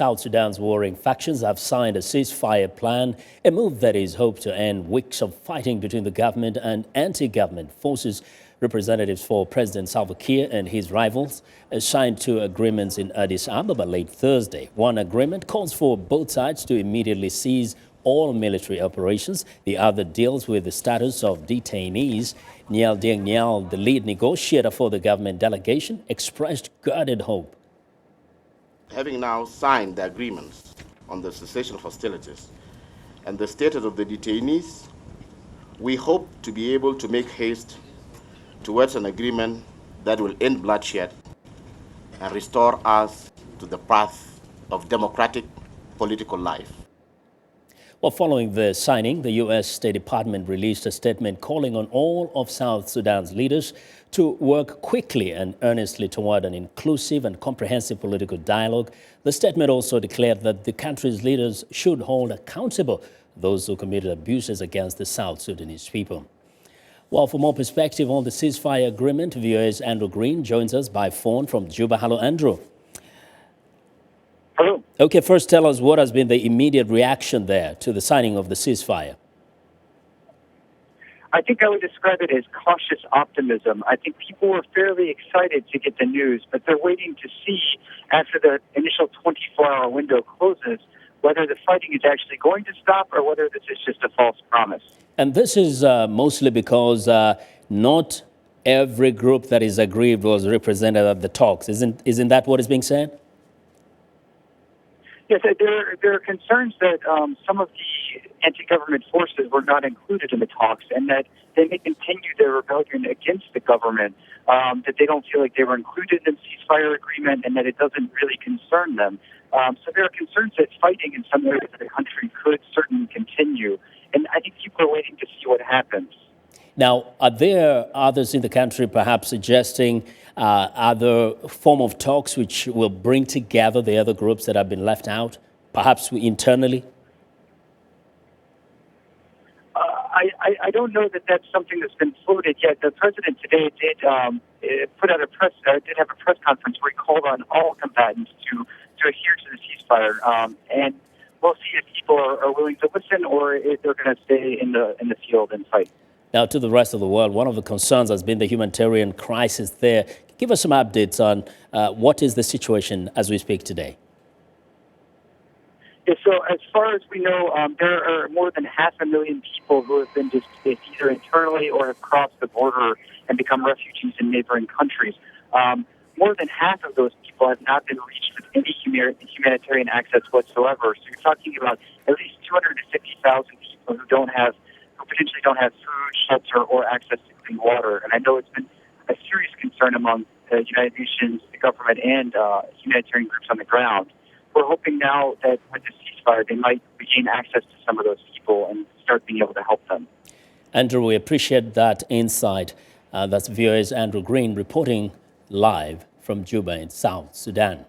South Sudan's warring factions have signed a ceasefire plan, a move that is hoped to end weeks of fighting between the government and anti-government forces. Representatives for President Salva Kiir and his rivals signed two agreements in Addis Ababa late Thursday. One agreement calls for both sides to immediately cease all military operations. The other deals with the status of detainees. Nhail Deng Nhail, the lead negotiator for the government delegation, expressed guarded hope. Having now signed the agreements on the cessation of hostilities and the status of the detainees, we hope to be able to make haste towards an agreement that will end bloodshed and restore us to the path of democratic political life. Well, following the signing, the U.S. State Department released a statement calling on all of South Sudan's leaders to work quickly and earnestly toward an inclusive and comprehensive political dialogue. The statement also declared that the country's leaders should hold accountable those who committed abuses against the South Sudanese people. Well, for more perspective on the ceasefire agreement, VOA's Andrew Green joins us by phone from Juba. Hello, Andrew. Hello. Okay, first tell us what has been the immediate reaction there to the signing of the ceasefire. I think I would describe it as cautious optimism. I think people were fairly excited to get the news, but they're waiting to see after the initial 24-hour window closes whether the fighting is actually going to stop or whether this is just a false promise. And this is mostly because not every group that is aggrieved was represented at the talks. Isn't that what is being said? Yes, there are concerns that some of the anti-government forces were not included in the talks and that they may continue their rebellion against the government, that they don't feel like they were included in the ceasefire agreement and that it doesn't really concern them. So there are concerns that fighting in some areas of the country could certainly continue. And I think people are waiting to see what happens. Now, are there others in the country perhaps suggesting other form of talks which will bring together the other groups that have been left out, perhaps internally? I don't know that that's something that's been floated yet. The president today did have a press conference where he called on all combatants to adhere to the ceasefire, and we'll see if people are willing to listen or if they're going to stay in the field and fight. Now, to the rest of the world, one of the concerns has been the humanitarian crisis there. Give us some updates on what is the situation as we speak today. Yeah, so as far as we know, there are more than 500,000 people who have been displaced either internally or have crossed the border and become refugees in neighboring countries. More than half of those people have not been reached with any humanitarian access whatsoever. So you're talking about at least 250,000 people who potentially don't have food, shelter, or access to clean water. And I know it's been a serious concern among the United Nations, the government, and humanitarian groups on the ground. We're hoping now that with the ceasefire, they might regain access to some of those people and start being able to help them. Andrew, we appreciate that insight. That's VOA's Andrew Green reporting live from Juba in South Sudan.